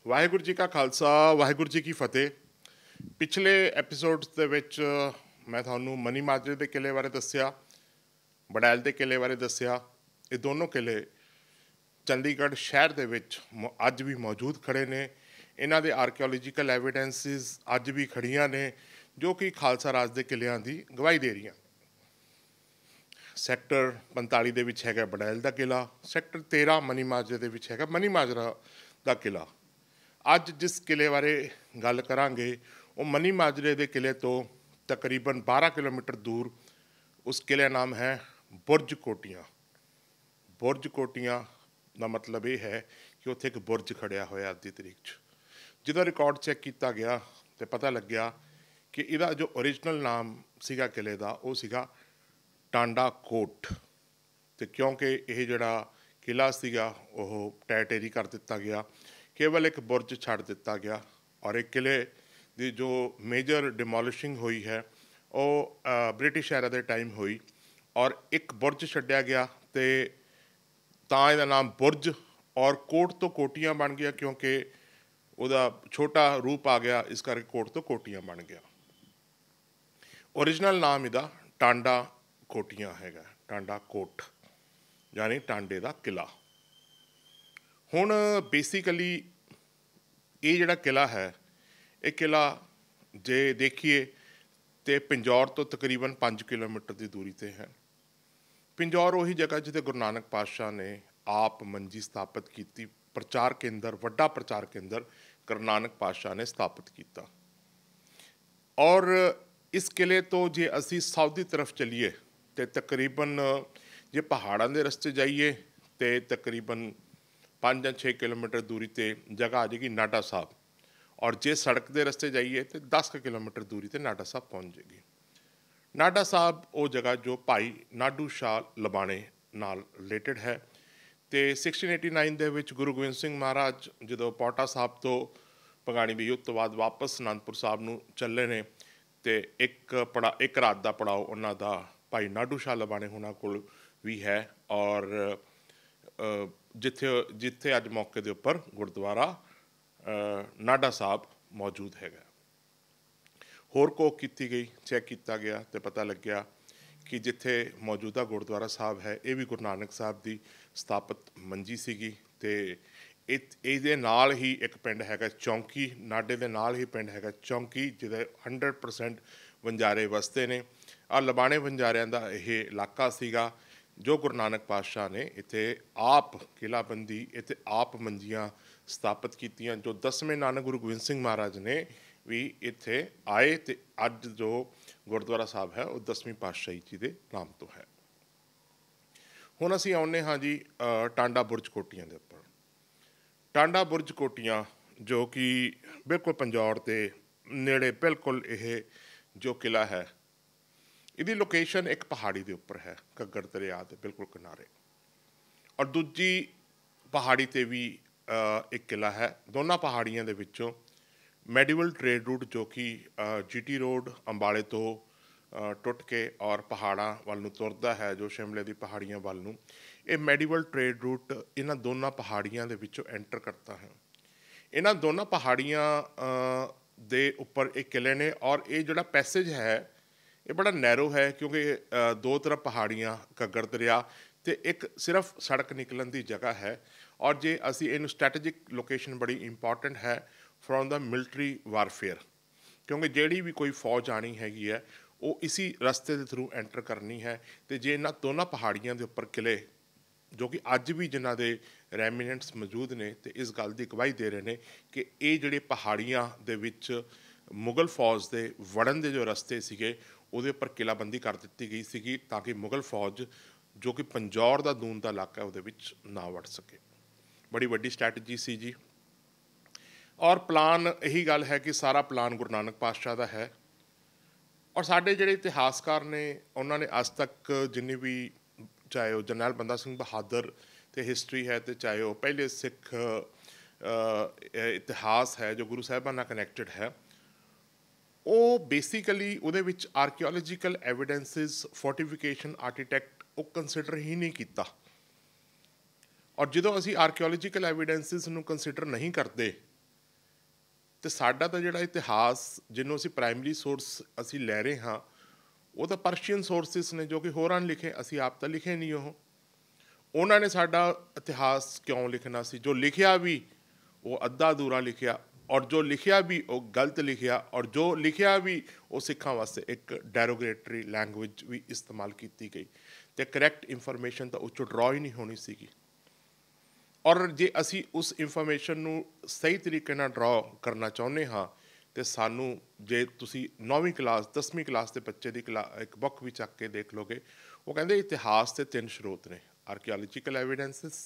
ਵਾਹਿਗੁਰੂ जी का खालसा वाहिगुरू जी की फतेह। पिछले एपीसोड्स ਦੇ ਵਿੱਚ ਮੈਂ ਤੁਹਾਨੂੰ ਮਨੀ ਮਾਜਰੇ ਦੇ ਕਿਲੇ ਬਾਰੇ ਦੱਸਿਆ, ਬੜੈਲ ਦੇ ਕਿਲੇ ਬਾਰੇ ਦੱਸਿਆ। ਇਹ ਦੋਨੋਂ ਕਿਲੇ ਚੰਡੀਗੜ੍ਹ ਸ਼ਹਿਰ ਦੇ ਵਿੱਚ ਅੱਜ ਵੀ ਮੌਜੂਦ ਖੜੇ ਨੇ। ਇਹਨਾਂ ਦੇ ਆਰਕੀਓਲੋਜੀਕਲ ਐਵੀਡੈਂਸਿਸ ਅੱਜ ਵੀ ਖੜੀਆਂ ਨੇ ਜੋ ਕਿ ਖਾਲਸਾ ਰਾਜ ਦੇ ਕਿਲਿਆਂ ਦੀ ਗਵਾਹੀ ਦੇ ਰਹੀਆਂ। ਸੈਕਟਰ 45 ਦੇ ਵਿੱਚ ਹੈਗਾ ਬੜੈਲ ਦਾ ਕਿਲਾ, ਸੈਕਟਰ 13 ਮਨੀ ਮਾਜਰੇ ਦੇ ਵਿੱਚ ਹੈਗਾ ਮਨੀ ਮਾਜਰਾ ਦਾ ਕਿਲਾ। ਅੱਜ जिस किले बारे गल करांगे वो मनी माजरे के किले तो तकरीबन 12 किलोमीटर दूर उस किले नाम है बुरज कोटियाँ। बुरज कोटियाँ का मतलब ये है कि उत्थे एक बुरज खड़िया होया अज की तारीख च। जो रिकॉर्ड चैक किया गया तो पता लग गया कि इसका जो ओरिजिनल नाम सीगा किले का वो सीगा टांडा कोट। तो क्योंकि ये जिहड़ा किला सीगा वो टैटेरी कर दिता गया, केवल एक बुरज छड़ दिता गया और एक किले की जो मेजर डिमोलिशिंग हुई है वो ब्रिटिश एरा के टाइम हुई और एक बुरज छड्या गया तो इसका नाम बुरज और कोट तो कोटियाँ बन गया क्योंकि उसका छोटा रूप आ गया, इस करके कोट तो कोटियाँ बन गया। ओरिजिनल नाम इसका टांडा कोटियाँ हैगा, टांडा कोट यानी टांडे का किला। हुण बेसिकली ये जिहड़ा किला है ये किला जे देखिए तो पिंजौर तो तकरीबन 5 किलोमीटर की दूरी पर है। पिंजौर उही जगह जिथे गुरु नानक पातशाह ने आप मंजी स्थापित की, प्रचार केंद्र वड्डा प्रचार केंद्र गुरु नानक पातशाह ने स्थापित किया। और इस किले तो जे असी साउथ की तरफ चलीए तो तकरीबन जे पहाड़ों के रस्ते जाइए तो तकरीबन 5 या 6 किलोमीटर दूरी पर जगह आ जाएगी नाडा साहब और जे सड़क के रस्ते जाइए तो 10 किलोमीटर दूरी पर नाडा साहब पहुँच जाएगी। नाडा साहब वो जगह जो भाई नाडू शाह लबाणे नाल रिलेटेड है। तो 1689 ਦੇ ਵਿੱਚ गुरु गोबिंद सिंह महाराज जो पौटा साहब तो ਭਗਾਣੀ ਦੀ ਯੁੱਧ ਤੋਂ ਬਾਅਦ ਵਾਪਸ ਅਨੰਦਪੁਰ ਸਾਹਿਬ ਨੂੰ ਚੱਲੇ ਨੇ ਤੇ ਇੱਕ ਰਾਤ ਦਾ ਪੜਾਅ ਉਹਨਾਂ ਦਾ ਭਾਈ ਨਾਡੂ ਸ਼ਾਹ ਲਬਾਣੇ ਹੋਣਾ ਕੋਲ ਵੀ ਹੈ ਔਰ ਜਿੱਥੇ ਅੱਜ ਮੌਕੇ ਦੇ ਉੱਪਰ ਗੁਰਦੁਆਰਾ ਨਾਡਾ ਸਾਹਿਬ ਮੌਜੂਦ ਹੈਗਾ। ਹੋਰ ਕੋਕ ਕੀਤੀ ਗਈ, ਚੈੱਕ ਕੀਤਾ ਗਿਆ ਤੇ ਪਤਾ ਲੱਗਿਆ ਕਿ ਜਿੱਥੇ ਮੌਜੂਦਾ ਗੁਰਦੁਆਰਾ ਸਾਹਿਬ ਹੈ ਇਹ ਵੀ ਗੁਰੂ ਨਾਨਕ ਸਾਹਿਬ ਦੀ ਸਥਾਪਿਤ ਮੰਜੀ ਸੀਗੀ। ਤੇ ਇਹਦੇ ਨਾਲ ਹੀ ਇੱਕ ਪਿੰਡ ਹੈਗਾ ਚੌਂਕੀ, ਨਾਡੇ ਦੇ ਨਾਲ ਹੀ ਪਿੰਡ ਹੈਗਾ ਚੌਂਕੀ ਜਿਹਦੇ 100% ਵਣਜਾਰੇ ਵਸਦੇ ਨੇ। ਆ ਲਬਾਣੇ ਵਣਜਾਰਿਆਂ ਦਾ ਇਹ ਇਲਾਕਾ ਸੀਗਾ ਜੋ ਗੁਰੂ ਨਾਨਕ ਪਾਤਸ਼ਾਹ ਨੇ ਇੱਥੇ ਆਪ ਕਿਲਾਬੰਦੀ ਇੱਥੇ ਆਪ ਮੰਜੀਆਂ ਸਥਾਪਿਤ ਕੀਤੀਆਂ। ਜੋ 10ਵੇਂ ਨਾਨਕ ਗੁਰੂ ਗੋਬਿੰਦ ਸਿੰਘ ਮਹਾਰਾਜ ਨੇ ਵੀ ਇੱਥੇ ਆਏ ਅਤੇ ਅੱਜ ਜੋ ਗੁਰਦੁਆਰਾ ਸਾਹਿਬ ਹੈ ਉਹ 10ਵੀਂ ਪਾਤਸ਼ਾਹੀ ਜੀ ਦੇ ਨਾਮ ਤੋਂ ਹੈ। ਹੁਣ ਅਸੀਂ ਆਉਂਦੇ ਹਾਂ ਜੀ ਟਾਂਡਾ ਬੁਰਜ ਕੋਟੀਆਂ ਦੇ ਉੱਪਰ। ਟਾਂਡਾ ਬੁਰਜ ਕੋਟੀਆਂ ਜੋ ਕਿ ਬਿਲਕੁਲ ਪੰਜੌਰ ਦੇ ਨੇੜੇ ਬਿਲਕੁਲ ਇਹ ਜੋ ਕਿਲਾ ਹੈ ਇਹਦੀ ਲੋਕੇਸ਼ਨ ਇੱਕ ਪਹਾੜੀ ਦੇ ਉੱਪਰ ਹੈ, ਘੱਗਰ ਦਰਿਆ ਦੇ ਬਿਲਕੁਲ ਕਿਨਾਰੇ। ਔਰ ਦੂਜੀ ਪਹਾੜੀ 'ਤੇ ਵੀ ਇੱਕ ਕਿਲਾ ਹੈ। ਦੋਨਾਂ ਪਹਾੜੀਆਂ ਦੇ ਵਿੱਚੋਂ ਮੈਡੀਵਲ ਟ੍ਰੇਡ ਰੂਟ ਜੋ ਕਿ GT ਰੋਡ ਅੰਬਾਲੇ ਤੋਂ ਟੁੱਟ ਕੇ ਔਰ ਪਹਾੜਾਂ ਵੱਲ ਨੂੰ ਤੁਰਦਾ ਹੈ ਜੋ ਸ਼ਿਮਲੇ ਦੀ ਪਹਾੜੀਆਂ ਵੱਲ ਨੂੰ, ਇਹ ਮੈਡੀਵਲ ਟ੍ਰੇਡ ਰੂਟ ਇਹਨਾਂ ਦੋਨਾਂ ਪਹਾੜੀਆਂ ਦੇ ਵਿੱਚੋਂ ਐਂਟਰ ਕਰਦਾ ਹੈ। ਇਹਨਾਂ ਦੋਨਾਂ ਪਹਾੜੀਆਂ ਦੇ ਉੱਪਰ ਇਹ ਕਿਲੇ ਨੇ ਔਰ ਇਹ ਜਿਹੜਾ ਪੈਸੇਜ ਹੈ ਇਹ ਬੜਾ ਨੈਰੋ ਹੈ ਕਿਉਂਕਿ ਦੋ ਤਰਫ ਪਹਾੜੀਆਂ ਘੱਗਰ ਦਰਿਆ ਅਤੇ ਇੱਕ ਸਿਰਫ ਸੜਕ ਨਿਕਲਣ ਦੀ ਜਗ੍ਹਾ ਹੈ। ਔਰ ਜੇ ਅਸੀਂ ਇਹਨੂੰ ਸਟ੍ਰੈਟੇਜਿਕ ਲੋਕੇਸ਼ਨ ਬੜੀ ਇੰਪੋਰਟੈਂਟ ਹੈ ਫਰੋਮ ਦਾ ਮਿਲਟਰੀ ਵਾਰਫੇਅਰ ਕਿਉਂਕਿ ਜਿਹੜੀ ਵੀ ਕੋਈ ਫੌਜ ਆਉਣੀ ਹੈਗੀ ਹੈ ਉਹ ਇਸੀ ਰਸਤੇ ਦੇ ਥਰੂ ਐਂਟਰ ਕਰਨੀ ਹੈ। ਅਤੇ ਜੇ ਇਹਨਾਂ ਦੋਨਾਂ ਪਹਾੜੀਆਂ ਦੇ ਉੱਪਰ ਕਿਲੇ ਜੋ ਕਿ ਅੱਜ ਵੀ ਜਿਨ੍ਹਾਂ ਦੇ ਰੈਮੀਨੈਂਟਸ ਮੌਜੂਦ ਨੇ ਅਤੇ ਇਸ ਗੱਲ ਦੀ ਗਵਾਹੀ ਦੇ ਰਹੇ ਨੇ ਕਿ ਇਹ ਜਿਹੜੇ ਪਹਾੜੀਆਂ ਦੇ ਵਿੱਚ ਮੁਗਲ ਫੌਜ ਦੇ ਵੜਨ ਦੇ ਜੋ ਰਸਤੇ ਸੀਗੇ ਉਹਦੇ ਉੱਪਰ ਕਿਲਾਬੰਦੀ ਕਰ ਦਿੱਤੀ ਗਈ ਸੀਗੀ ਤਾਂ ਕਿ ਮੁਗਲ ਫੌਜ ਜੋ ਕਿ ਪੰਜੌਰ ਦਾ ਦੂਨ ਦਾ ਇਲਾਕਾ ਉਹਦੇ ਵਿੱਚ ਨਾ ਵੜ ਸਕੇ। ਬੜੀ ਵੱਡੀ ਸਟ੍ਰੈਟਜੀ ਸੀ ਜੀ। ਔਰ ਪਲਾਨ ਇਹੀ ਗੱਲ ਹੈ ਕਿ ਸਾਰਾ ਪਲਾਨ ਗੁਰੂ ਨਾਨਕ ਪਾਤਸ਼ਾਹ ਦਾ ਹੈ। ਔਰ ਸਾਡੇ ਜਿਹੜੇ ਇਤਿਹਾਸਕਾਰ ਨੇ ਉਹਨਾਂ ਨੇ ਅੱਜ ਤੱਕ ਜਿੰਨੀ ਵੀ ਚਾਹੇ ਉਹ ਜਰਨੈਲ ਬੰਦਾ ਸਿੰਘ ਬਹਾਦਰ ਅਤੇ ਹਿਸਟਰੀ ਹੈ ਅਤੇ ਚਾਹੇ ਉਹ ਪਹਿਲੇ ਸਿੱਖ ਇਤਿਹਾਸ ਹੈ ਜੋ ਗੁਰੂ ਸਾਹਿਬਾਨ ਨਾਲ ਕਨੈਕਟਡ ਹੈ ਉਹ ਬੇਸਿਕਲੀ ਉਹਦੇ ਵਿੱਚ ਆਰਕੀਓਲੋਜੀਕਲ ਐਵੀਡੈਂਸਿਸ ਫੋਰਟੀਫਿਕੇਸ਼ਨ ਆਰਕੀਟੈਕਟ ਉਹ ਕੰਸੀਡਰ ਹੀ ਨਹੀਂ ਕੀਤਾ। ਔਰ ਜਦੋਂ ਅਸੀਂ ਆਰਕੀਓਲੋਜੀਕਲ ਐਵੀਡੈਂਸਿਸ ਨੂੰ ਕੰਸੀਡਰ ਨਹੀਂ ਕਰਦੇ ਤੇ ਸਾਡਾ ਤਾਂ ਜਿਹੜਾ ਇਤਿਹਾਸ ਜਿਹਨੂੰ ਅਸੀਂ ਪ੍ਰਾਇਮਰੀ ਸੋਰਸ ਅਸੀਂ ਲੈ ਰਹੇ ਹਾਂ, ਉਹ ਤਾਂ ਪਰਸ਼ੀਅਨ ਸੋਰਸਿਸ ਨੇ ਜੋ ਕਿ ਹੋਰਾਂ ਨੇ ਲਿਖੇ, ਅਸੀਂ ਆਪ ਤਾਂ ਲਿਖੇ ਨਹੀਂ ਉਹ। ਉਹਨਾਂ ਨੇ ਸਾਡਾ ਇਤਿਹਾਸ ਕਿਉਂ ਲਿਖਣਾ ਸੀ? ਜੋ ਲਿਖਿਆ ਵੀ ਉਹ ਅੱਧਾ ਅਧੂਰਾ ਲਿਖਿਆ, ਔਰ ਜੋ ਲਿਖਿਆ ਵੀ ਉਹ ਗਲਤ ਲਿਖਿਆ, ਔਰ ਜੋ ਲਿਖਿਆ ਵੀ ਉਹ ਸਿੱਖਾਂ ਵਾਸਤੇ ਇੱਕ ਡੈਰੋਗੇਟਰੀ ਲੈਂਗੁਏਜ ਵੀ ਇਸਤੇਮਾਲ ਕੀਤੀ ਗਈ, ਅਤੇ ਕਰੈਕਟ ਇਨਫੋਰਮੇਸ਼ਨ ਤਾਂ ਉਹ 'ਚੋਂ ਡਰਾ ਹੀ ਨਹੀਂ ਹੋਣੀ ਸੀਗੀ। ਔਰ ਜੇ ਅਸੀਂ ਉਸ ਇਨਫੋਰਮੇਸ਼ਨ ਨੂੰ ਸਹੀ ਤਰੀਕੇ ਨਾਲ ਡਰਾ ਕਰਨਾ ਚਾਹੁੰਦੇ ਹਾਂ, ਅਤੇ ਸਾਨੂੰ ਜੇ ਤੁਸੀਂ 9ਵੀਂ ਕਲਾਸ 10ਵੀਂ ਕਲਾਸ ਦੇ ਬੱਚੇ ਦੀ ਇੱਕ ਬੁੱਕ ਵੀ ਚੱਕ ਕੇ ਦੇਖ ਲਓਗੇ, ਉਹ ਕਹਿੰਦੇ ਇਤਿਹਾਸ ਦੇ 3 ਸਰੋਤ ਨੇ: ਆਰਕੀਓਲੋਜੀਕਲ ਐਵੀਡੈਂਸਿਸ,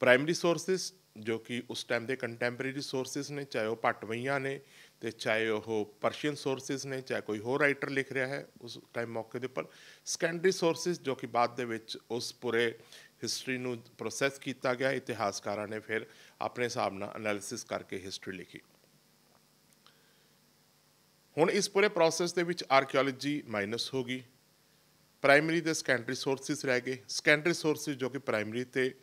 ਪ੍ਰਾਇਮਰੀ ਸੋਰਸਿਸ ਜੋ ਕਿ ਉਸ ਟਾਈਮ ਦੇ ਕੰਟੈਂਪਰੇਰੀ ਸੋਰਸਿਸ ਨੇ, ਚਾਹੇ ਉਹ ਭੱਟਵਈਆਂ ਨੇ ਅਤੇ ਚਾਹੇ ਉਹ ਪਰਸ਼ੀਅਨ ਸੋਰਸਿਸ ਨੇ, ਚਾਹੇ ਕੋਈ ਹੋਰ ਰਾਈਟਰ ਲਿਖ ਰਿਹਾ ਹੈ ਉਸ ਟਾਈਮ ਮੌਕੇ ਦੇ ਉੱਪਰ, ਸੈਕੰਡਰੀ ਸੋਰਸਿਸ ਜੋ ਕਿ ਬਾਅਦ ਦੇ ਵਿੱਚ ਉਸ ਪੂਰੇ ਹਿਸਟਰੀ ਨੂੰ ਪ੍ਰੋਸੈਸ ਕੀਤਾ ਗਿਆ, ਇਤਿਹਾਸਕਾਰਾਂ ਨੇ ਫਿਰ ਆਪਣੇ ਹਿਸਾਬ ਨਾਲ ਐਨਾਲਿਸਿਸ ਕਰਕੇ ਹਿਸਟਰੀ ਲਿਖੀ। ਹੁਣ ਇਸ ਪੂਰੇ ਪ੍ਰੋਸੈਸ ਦੇ ਵਿੱਚ ਆਰਕੀਓਲੋਜੀ ਮਾਈਨਸ ਹੋ ਗਈ, ਪ੍ਰਾਇਮਰੀ ਦੇ ਸੈਕੰਡਰੀ ਸੋਰਸਿਸ ਰਹਿ ਗਏ। ਸੈਕੰਡਰੀ ਸੋਰਸਿਸ ਜੋ ਕਿ ਪ੍ਰਾਇਮਰੀ 'ਤੇ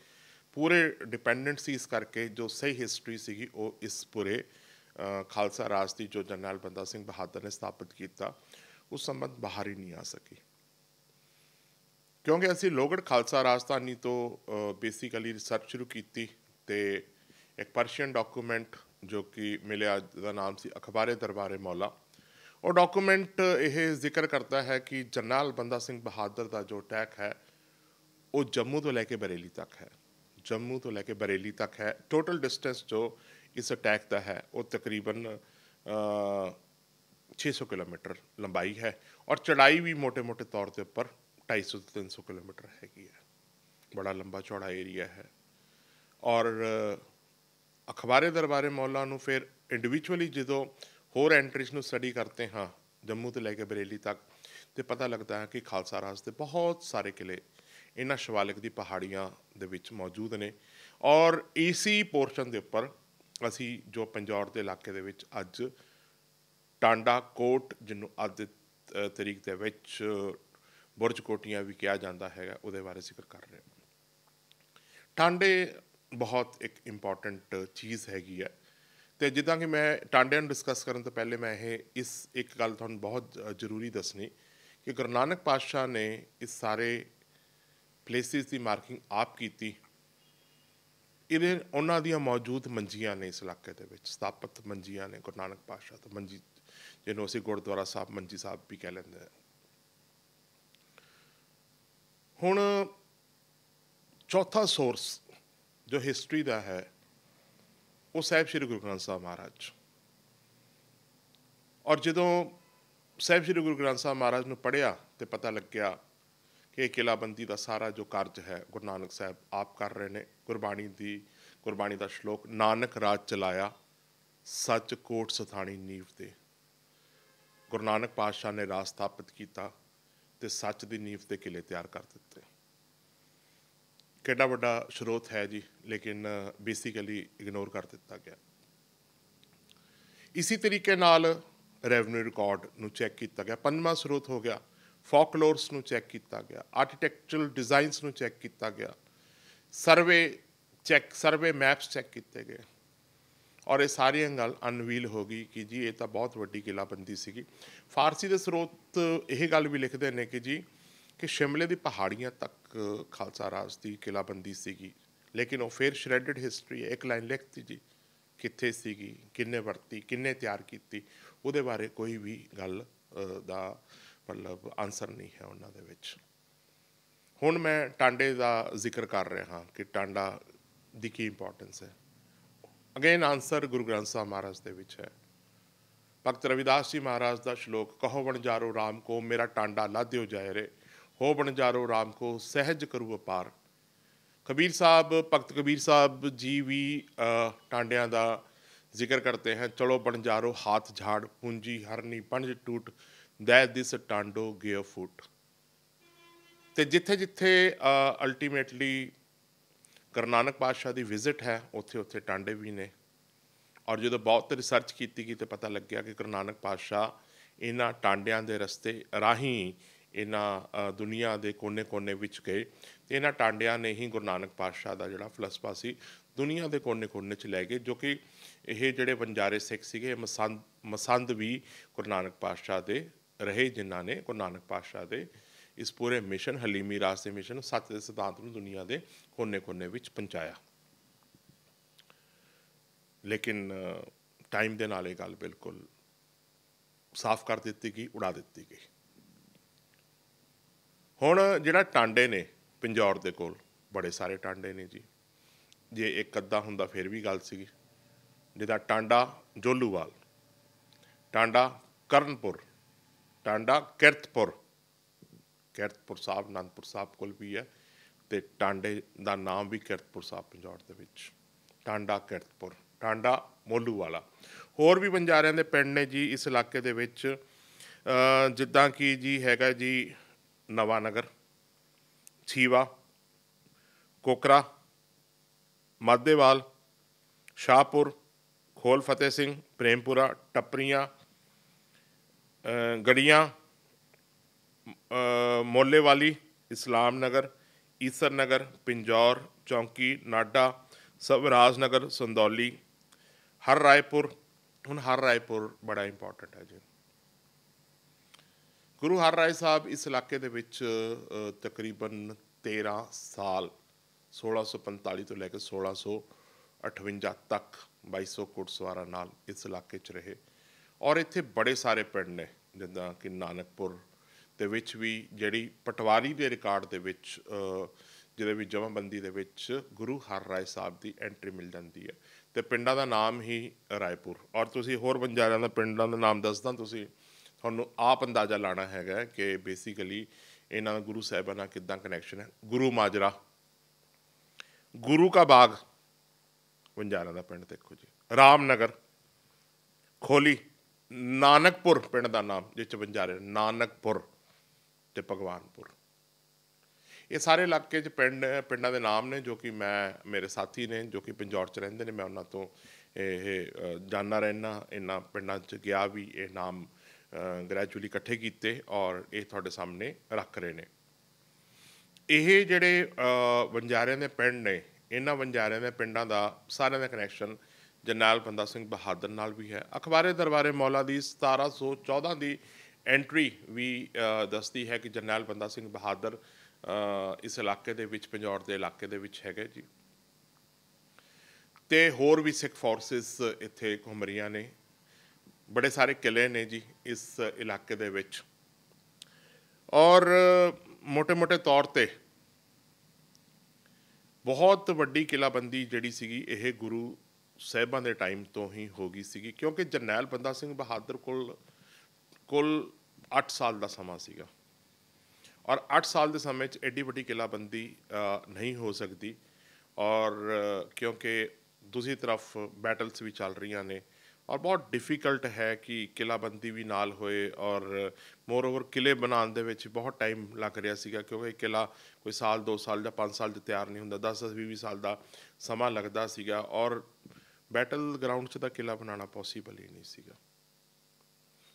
ਪੂਰੇ ਡਿਪੈਂਡੈਂਟ ਸੀ, ਇਸ ਕਰਕੇ ਜੋ ਸਹੀ ਹਿਸਟਰੀ ਸੀਗੀ ਉਹ ਇਸ ਪੂਰੇ ਖਾਲਸਾ ਰਾਜ ਦੀ ਜੋ ਜਰਨੈਲ ਬੰਦਾ ਸਿੰਘ ਬਹਾਦਰ ਨੇ ਸਥਾਪਿਤ ਕੀਤਾ, ਉਸ ਸੰਬੰਧ ਬਾਹਰ ਹੀ ਨਹੀਂ ਆ ਸਕੀ। ਕਿਉਂਕਿ ਅਸੀਂ ਲੋਹਗੜ੍ਹ ਖਾਲਸਾ ਰਾਜਧਾਨੀ ਤੋਂ ਬੇਸਿਕਲੀ ਰਿਸਰਚ ਸ਼ੁਰੂ ਕੀਤੀ, ਅਤੇ ਇੱਕ ਪਰਸ਼ੀਅਨ ਡਾਕੂਮੈਂਟ ਜੋ ਕਿ ਮਿਲਿਆ ਜਿਹਦਾ ਨਾਮ ਸੀ ਅਖਬਾਰੇ ਦਰਬਾਰੇ ਮੌਲਾ, ਉਹ ਡਾਕੂਮੈਂਟ ਇਹ ਜ਼ਿਕਰ ਕਰਦਾ ਹੈ ਕਿ ਜਰਨੈਲ ਬੰਦਾ ਸਿੰਘ ਬਹਾਦਰ ਦਾ ਜੋ ਅਟੈਕ ਹੈ ਉਹ ਜੰਮੂ ਤੋਂ ਲੈ ਕੇ ਬਰੇਲੀ ਤੱਕ ਹੈ। ਜੰਮੂ ਤੋਂ ਲੈ ਕੇ ਬਰੇਲੀ ਤੱਕ ਹੈ। ਟੋਟਲ ਡਿਸਟੈਂਸ ਜੋ ਇਸ ਅਟੈਕ ਦਾ ਹੈ ਉਹ ਤਕਰੀਬਨ 600 ਕਿਲੋਮੀਟਰ ਲੰਬਾਈ ਹੈ, ਔਰ ਚੜਾਈ ਵੀ ਮੋਟੇ ਮੋਟੇ ਤੌਰ ਦੇ ਉੱਪਰ 250 ਤੋਂ 300 ਕਿਲੋਮੀਟਰ ਹੈਗੀ ਹੈ। ਬੜਾ ਲੰਬਾ ਚੌੜਾ ਏਰੀਆ ਹੈ। ਔਰ ਅਖਬਾਰੇ ਦਰਬਾਰੇ ਮੌਲਾ ਨੂੰ ਫਿਰ ਇੰਡੀਵਿਜੂਅਲੀ ਜਦੋਂ ਹੋਰ ਐਂਟਰੀਜ਼ ਨੂੰ ਸਟੱਡੀ ਕਰਦੇ ਹਾਂ ਜੰਮੂ ਤੋਂ ਲੈ ਕੇ ਬਰੇਲੀ ਤੱਕ, ਅਤੇ ਪਤਾ ਲੱਗਦਾ ਹੈ ਕਿ ਖਾਲਸਾ ਰਾਜ ਦੇ ਬਹੁਤ ਸਾਰੇ ਕਿਲੇ ਇਹਨਾਂ ਸ਼ਿਵਾਲਿਕ ਦੀ ਪਹਾੜੀਆਂ ਦੇ ਵਿੱਚ ਮੌਜੂਦ ਨੇ। ਔਰ ਇਸੀ ਪੋਰਸ਼ਨ ਦੇ ਉੱਪਰ ਅਸੀਂ ਜੋ ਪੰਜੌੜ ਦੇ ਇਲਾਕੇ ਦੇ ਵਿੱਚ ਅੱਜ ਟਾਂਡਾ ਕੋਟ, ਜਿਹਨੂੰ ਅੱਜ ਦੀ ਤਰੀਕ ਦੇ ਵਿੱਚ ਬੁਰਜ ਕੋਟੀਆਂ ਵੀ ਕਿਹਾ ਜਾਂਦਾ ਹੈਗਾ, ਉਹਦੇ ਬਾਰੇ ਜ਼ਿਕਰ ਕਰ ਰਹੇ ਹਾਂ। ਟਾਂਡੇ ਬਹੁਤ ਇੱਕ ਇੰਪੋਰਟੈਂਟ ਚੀਜ਼ ਹੈਗੀ ਹੈ, ਅਤੇ ਜਿੱਦਾਂ ਕਿ ਮੈਂ ਟਾਂਡਿਆਂ ਨੂੰ ਡਿਸਕਸ ਕਰਨ ਤੋਂ ਪਹਿਲੇ ਮੈਂ ਇਸ ਇੱਕ ਗੱਲ ਤੁਹਾਨੂੰ ਬਹੁਤ ਜ਼ਰੂਰੀ ਦੱਸਣੀ ਕਿ ਗੁਰੂ ਨਾਨਕ ਪਾਤਸ਼ਾਹ ਨੇ ਇਸ ਸਾਰੇ ਪਲੇਸਿਸ ਦੀ ਮਾਰਕਿੰਗ ਆਪ ਕੀਤੀ। ਇਹਦੇ ਉਹਨਾਂ ਦੀਆਂ ਮੌਜੂਦ ਮੰਜੀਆਂ ਨੇ ਇਸ ਇਲਾਕੇ ਦੇ ਵਿੱਚ, ਸਥਾਪਿਤ ਮੰਜੀਆਂ ਨੇ ਗੁਰੂ ਨਾਨਕ ਪਾਤਸ਼ਾਹ ਤੋਂ, ਮੰਜੀ ਜਿਹਨੂੰ ਅਸੀਂ ਗੁਰਦੁਆਰਾ ਸਾਹਿਬ ਮੰਜੀ ਸਾਹਿਬ ਵੀ ਕਹਿ ਲੈਂਦੇ ਹਾਂ। ਹੁਣ ਚੌਥਾ ਸੋਰਸ ਜੋ ਹਿਸਟਰੀ ਦਾ ਹੈ ਉਹ ਸਾਹਿਬ ਸ਼੍ਰੀ ਗੁਰੂ ਗ੍ਰੰਥ ਸਾਹਿਬ ਮਹਾਰਾਜ। ਔਰ ਜਦੋਂ ਸਾਹਿਬ ਸ਼੍ਰੀ ਗੁਰੂ ਗ੍ਰੰਥ ਸਾਹਿਬ ਮਹਾਰਾਜ ਨੂੰ ਪੜ੍ਹਿਆ ਅਤੇ ਪਤਾ ਲੱਗਿਆ ਕਿ ਇਹ ਕਿਲਾਬੰਦੀ ਦਾ ਸਾਰਾ ਜੋ ਕਾਰਜ ਹੈ ਗੁਰੂ ਨਾਨਕ ਸਾਹਿਬ ਆਪ ਕਰ ਰਹੇ ਨੇ। ਗੁਰਬਾਣੀ ਦਾ ਸ਼ਲੋਕ, ਨਾਨਕ ਰਾਜ ਚਲਾਇਆ ਸੱਚ ਕੋਟ ਸਥਾਣੀ ਨੀਵ ਤੇ। ਗੁਰੂ ਨਾਨਕ ਪਾਤਸ਼ਾਹ ਨੇ ਰਾਜ ਸਥਾਪਿਤ ਕੀਤਾ ਅਤੇ ਸੱਚ ਦੀ ਨੀਵ ਦੇ ਕਿਲੇ ਤਿਆਰ ਕਰ ਦਿੱਤੇ। ਕਿੱਡਾ ਵੱਡਾ ਸਰੋਤ ਹੈ ਜੀ, ਲੇਕਿਨ ਬੇਸਿਕਲੀ ਇਗਨੋਰ ਕਰ ਦਿੱਤਾ ਗਿਆ। ਇਸੀ ਤਰੀਕੇ ਨਾਲ ਰੈਵਨਿਊ ਰਿਕਾਰਡ ਨੂੰ ਚੈੱਕ ਕੀਤਾ ਗਿਆ, 5ਵਾਂ ਸਰੋਤ ਹੋ ਗਿਆ। ਫੋਕਲੋਰਸ ਨੂੰ ਚੈੱਕ ਕੀਤਾ ਗਿਆ, ਆਰਕੀਟੈਕਚਰਲ ਡਿਜ਼ਾਈਨਸ ਨੂੰ ਚੈੱਕ ਕੀਤਾ ਗਿਆ, ਸਰਵੇ ਮੈਪਸ ਚੈੱਕ ਕੀਤੇ ਗਏ, ਔਰ ਇਹ ਸਾਰੀਆਂ ਗੱਲ ਅਨਵੀਲ ਹੋ ਗਈ ਕਿ ਜੀ ਇਹ ਤਾਂ ਬਹੁਤ ਵੱਡੀ ਕਿਲਾਬੰਦੀ ਸੀਗੀ। ਫਾਰਸੀ ਦੇ ਸਰੋਤ ਇਹ ਗੱਲ ਵੀ ਲਿਖਦੇ ਨੇ ਕਿ ਜੀ ਕਿ ਸ਼ਿਮਲੇ ਦੀ ਪਹਾੜੀਆਂ ਤੱਕ ਖਾਲਸਾ ਰਾਜ ਦੀ ਕਿਲਾਬੰਦੀ ਸੀਗੀ, ਲੇਕਿਨ ਉਹ ਫਿਰ ਸ਼ਰੈਡਡ ਹਿਸਟਰੀ ਹੈ। ਇੱਕ ਲਾਈਨ ਲਿਖਤੀ ਜੀ ਕਿੱਥੇ ਸੀਗੀ, ਕਿੰਨੇ ਵਰਤੀ, ਕਿੰਨੇ ਤਿਆਰ ਕੀਤੀ, ਉਹਦੇ ਬਾਰੇ ਕੋਈ ਵੀ ਗੱਲ ਦਾ ਮਤਲਬ ਆਨਸਰ ਨਹੀਂ ਹੈ ਉਹਨਾਂ ਦੇ ਵਿੱਚ। ਹੁਣ ਮੈਂ ਟਾਂਡੇ ਦਾ ਜ਼ਿਕਰ ਕਰ ਰਿਹਾ ਹਾਂ ਕਿ ਟਾਂਡਾ ਦੀ ਕੀ ਇੰਪੋਰਟੈਂਸ ਹੈ। ਅਗੇਨ ਆਨਸਰ ਗੁਰੂ ਗ੍ਰੰਥ ਸਾਹਿਬ ਮਹਾਰਾਜ ਦੇ ਵਿੱਚ ਹੈ। ਭਗਤ ਰਵਿਦਾਸ ਜੀ ਮਹਾਰਾਜ ਦਾ ਸ਼ਲੋਕ, ਕਹੋ ਵਣਜਾਰੋ ਰਾਮ ਕੋ ਮੇਰਾ ਟਾਂਡਾ ਲਾਧਿਓ ਜਾਏ ਰੇ, ਹੋ ਵਣਜਾਰੋ ਰਾਮ ਕੋ ਸਹਿਜ ਕਰੂ ਵਪਾਰ। ਕਬੀਰ ਸਾਹਿਬ, ਭਗਤ ਕਬੀਰ ਸਾਹਿਬ ਜੀ ਵੀ ਟਾਂਡਿਆਂ ਦਾ ਜ਼ਿਕਰ ਕਰਤੇ हैं। चलो बणजारो हाथ झाड़ पूंजी हरनी पंज टूट दै दिस टांडो गियो फूट। तो जिथे जिथे अल्टीमेटली गुरु नानक पातशाह की विजिट है उत्थे उत्थे टांडे भी ने। और जो बहुत रिसर्च की गई तो पता लग गया कि गुरु नानक पातशाह इन्हां टांडियां दे रस्ते राही इन्हां दुनिया के कोने कोने विच गए। तो इन्हां टांडियां ने ही गुरु नानक पातशाह का जिहड़ा फलसफा सी ਦੁਨੀਆ ਦੇ ਕੋਨੇ-ਕੋਨੇ 'ਚ ਲੈ ਗਏ, ਜੋ ਕਿ ਇਹ ਜਿਹੜੇ ਵਣਜਾਰੇ ਸਿੱਖ ਸੀਗੇ ਮਸੰਦ ਵੀ ਗੁਰੂ ਨਾਨਕ ਪਾਤਸ਼ਾਹ ਦੇ ਰਹੇ, ਜਿਨ੍ਹਾਂ ਨੇ ਗੁਰੂ ਨਾਨਕ ਪਾਤਸ਼ਾਹ ਦੇ ਇਸ ਪੂਰੇ ਮਿਸ਼ਨ, ਹਲੀਮੀ ਰਾਸ ਦੇ ਮਿਸ਼ਨ, ਸੱਚ ਦੇ ਸਿਧਾਂਤ ਨੂੰ ਦੁਨੀਆ ਦੇ ਕੋਨੇ-ਕੋਨੇ ਵਿੱਚ ਪਹੁੰਚਾਇਆ। ਲੇਕਿਨ ਟਾਈਮ ਦੇ ਨਾਲ ਇਹ ਗੱਲ ਬਿਲਕੁਲ ਸਾਫ਼ ਕਰ ਦਿੱਤੀ ਗਈ, ਉਡਾ ਦਿੱਤੀ ਗਈ। ਹੁਣ ਜਿਹੜਾ ਟਾਂਡੇ ਨੇ ਪਿੰਜੌਰ ਦੇ ਕੋਲ, ਬੜੇ ਸਾਰੇ ਟਾਂਡੇ ਨੇ ਜੀ, ਜੇ ਇੱਕ ਅੱਧਾ ਹੁੰਦਾ ਫਿਰ ਵੀ ਗੱਲ ਸੀਗੀ। ਜਿੱਦਾਂ ਟਾਂਡਾ ਜੋਲੂਵਾਲ, ਟਾਂਡਾ ਕਰਨਪੁਰ, ਟਾਂਡਾ ਕਿਰਤਪੁਰ ਸਾਹਿਬ ਅਨੰਦਪੁਰ ਸਾਹਿਬ ਕੋਲ ਵੀ ਹੈ, ਅਤੇ ਟਾਂਡੇ ਦਾ ਨਾਮ ਵੀ ਕਿਰਤਪੁਰ ਸਾਹਿਬ ਪਿੰਜੌਰ ਦੇ ਵਿੱਚ, ਟਾਂਡਾ ਕਿਰਤਪੁਰ, ਟਾਂਡਾ ਮੋਲੂਵਾਲਾ। ਹੋਰ ਵੀ ਵਣਜਾਰਿਆਂ ਦੇ ਪਿੰਡ ਨੇ ਜੀ ਇਸ ਇਲਾਕੇ ਦੇ ਵਿੱਚ, ਜਿੱਦਾਂ ਕਿ ਜੀ ਹੈਗਾ ਜੀ ਨਵਾਂ ਨਗਰ, ਛੀਵਾ, ਕੋਕਰਾ, ਮਾਧੇਵਾਲ, ਸ਼ਾਹਪੁਰ, ਖੋਲ ਫਤਿਹ ਸਿੰਘ, ਪ੍ਰੇਮਪੁਰਾ, ਟੱਪਰੀਆਂ, ਗੜੀਆਂ, ਮੋਲੇਵਾਲੀ, ਇਸਲਾਮ ਨਗਰ, ਈਸਰ ਨਗਰ, ਪਿੰਜੌਰ ਚੌਂਕੀ, ਨਾਡਾ, ਸਵਰਾਜ ਨਗਰ, ਸੰਦੌਲੀ, ਹਰ ਰਾਏਪੁਰ। ਹੁਣ ਹਰ ਰਾਏਪੁਰ ਬੜਾ ਇੰਪੋਰਟੈਂਟ ਹੈ ਜੀ। ਗੁਰੂ ਹਰ ਰਾਏ ਸਾਹਿਬ ਇਸ ਇਲਾਕੇ ਦੇ ਵਿੱਚ ਤਕਰੀਬਨ 13 ਸਾਲ 1645 ਤੋਂ ਲੈ ਕੇ 1658 ਤੱਕ 2200 ਘੁੜਸਵਾਰਾਂ ਨਾਲ ਇਸ ਇਲਾਕੇ 'ਚ ਰਹੇ, ਔਰ ਇੱਥੇ ਬੜੇ ਸਾਰੇ ਪਿੰਡ ਨੇ, ਜਿੱਦਾਂ ਕਿ ਨਾਨਕਪੁਰ ਦੇ ਵਿੱਚ ਵੀ ਜਿਹੜੀ ਪਟਵਾਰੀ ਦੇ ਰਿਕਾਰਡ ਦੇ ਵਿੱਚ, ਜਿਹਦੇ ਵਿੱਚ ਜਮ੍ਹਾਂਬੰਦੀ ਦੇ ਵਿੱਚ ਗੁਰੂ ਹਰ ਰਾਏ ਸਾਹਿਬ ਦੀ ਐਂਟਰੀ ਮਿਲ ਜਾਂਦੀ ਹੈ, ਅਤੇ ਪਿੰਡਾਂ ਦਾ ਨਾਮ ਹੀ ਰਾਏਪੁਰ। ਔਰ ਤੁਸੀਂ ਹੋਰ ਵਣਜਾਰਿਆਂ ਦਾ ਪਿੰਡਾਂ ਦਾ ਨਾਮ ਦੱਸਦਾ, ਤੁਹਾਨੂੰ ਆਪ ਅੰਦਾਜ਼ਾ ਲਾਉਣਾ ਹੈਗਾ ਕਿ ਬੇਸਿਕਲੀ ਇਹਨਾਂ ਦਾ ਗੁਰੂ ਸਾਹਿਬਾਨ ਨਾਲ ਕਿੱਦਾਂ ਕਨੈਕਸ਼ਨ ਹੈ। ਗੁਰੂ ਮਾਜਰਾ, ਗੁਰੂ ਕਾ ਬਾਗ ਵਣਜਾਰਿਆਂ ਦਾ ਪਿੰਡ ਦੇਖੋ ਜੀ, ਰਾਮਨਗਰ, ਖੋਲੀ, ਨਾਨਕਪੁਰ ਪਿੰਡ ਦਾ ਨਾਮ, ਜਿਸ 'ਚ ਵਣਜਾਰੇ, ਨਾਨਕਪੁਰ ਅਤੇ ਭਗਵਾਨਪੁਰ। ਇਹ ਸਾਰੇ ਇਲਾਕੇ 'ਚ ਪਿੰਡਾਂ ਦੇ ਨਾਮ ਨੇ, ਜੋ ਕਿ ਮੇਰੇ ਸਾਥੀ ਨੇ ਜੋ ਕਿ ਪਿੰਜੌਰ 'ਚ ਰਹਿੰਦੇ ਨੇ, ਮੈਂ ਉਹਨਾਂ ਤੋਂ ਇਹ ਜਾਣਦਾ ਰਹਿੰਦਾ, ਇਹਨਾਂ ਪਿੰਡਾਂ 'ਚ ਗਿਆ ਵੀ, ਇਹ ਨਾਮ ਗ੍ਰੈਜੂਅਲੀ ਇਕੱਠੇ ਕੀਤੇ ਔਰ ਇਹ ਤੁਹਾਡੇ ਸਾਹਮਣੇ ਰੱਖ ਰਹੇ ਨੇ। ਇਹ ਜਿਹੜੇ ਵਣਜਾਰਿਆਂ ਦੇ ਪਿੰਡ ਨੇ, ਇਹਨਾਂ ਵਣਜਾਰਿਆਂ ਦੇ ਪਿੰਡਾਂ ਦਾ ਸਾਰਿਆਂ ਦਾ ਕਨੈਕਸ਼ਨ ਜਰਨੈਲ ਬੰਦਾ ਸਿੰਘ ਬਹਾਦਰ ਨਾਲ ਵੀ ਹੈ। ਅਖਬਾਰੇ ਦਰਬਾਰੇ ਮੌਲਾ ਦੀ 1714 ਦੀ ਐਂਟਰੀ ਵੀ ਦੱਸਦੀ ਹੈ ਕਿ ਜਰਨੈਲ ਬੰਦਾ ਸਿੰਘ ਬਹਾਦਰ ਇਸ ਇਲਾਕੇ ਦੇ ਵਿੱਚ, ਪਿੰਜੌਰ ਦੇ ਇਲਾਕੇ ਦੇ ਵਿੱਚ ਹੈਗੇ ਜੀ, ਅਤੇ ਹੋਰ ਵੀ ਸਿੱਖ ਫੋਰਸਿਸ ਇੱਥੇ ਘੁੰਮ ਰਹੀਆਂ ਨੇ। ਬੜੇ ਸਾਰੇ ਕਿਲ੍ਹੇ ਨੇ ਜੀ ਇਸ ਇਲਾਕੇ ਦੇ ਵਿੱਚ, ਔਰ ਮੋਟੇ ਤੌਰ 'ਤੇ ਬਹੁਤ ਵੱਡੀ ਕਿਲ੍ਹਾਬੰਦੀ ਜਿਹੜੀ ਸੀਗੀ ਇਹ ਗੁਰੂ ਸਾਹਿਬਾਂ ਦੇ ਟਾਈਮ ਤੋਂ ਹੀ ਹੋ ਗਈ ਸੀਗੀ, ਕਿਉਂਕਿ ਜਰਨੈਲ ਬੰਦਾ ਸਿੰਘ ਬਹਾਦਰ ਕੋਲ 8 ਸਾਲ ਦਾ ਸਮਾਂ ਸੀਗਾ, ਔਰ 8 ਸਾਲ ਦੇ ਸਮੇਂ 'ਚ ਐਡੀ ਵੱਡੀ ਕਿਲ੍ਹਾਬੰਦੀ ਨਹੀਂ ਹੋ ਸਕਦੀ। ਔਰ ਕਿਉਂਕਿ ਦੂਸਰੀ ਤਰਫ ਬੈਟਲਸ ਵੀ ਚੱਲ ਰਹੀਆਂ ਨੇ, ਔਰ ਬਹੁਤ ਡਿਫੀਕਲਟ ਹੈ ਕਿ ਕਿਲ੍ਹਾਬੰਦੀ ਵੀ ਨਾਲ ਹੋਏ, ਔਰ ਮੋਰ ਓਵਰ ਕਿਲ੍ਹੇ ਬਣਾਉਣ ਦੇ ਵਿੱਚ ਬਹੁਤ ਟਾਈਮ ਲੱਗ ਰਿਹਾ ਸੀਗਾ, ਕਿਉਂਕਿ ਕਿਲ੍ਹਾ ਕੋਈ ਸਾਲ 2 ਸਾਲ ਜਾਂ 5 ਸਾਲ 'ਚ ਤਿਆਰ ਨਹੀਂ ਹੁੰਦਾ, 10-10 20-20 ਸਾਲ ਦਾ ਸਮਾਂ ਲੱਗਦਾ ਸੀਗਾ, ਔਰ ਬੈਟਲ ਗਰਾਊਂਡ 'ਚ ਤਾਂ ਕਿਲ੍ਹਾ ਬਣਾਉਣਾ ਪੋਸੀਬਲ ਹੀ ਨਹੀਂ ਸੀਗਾ।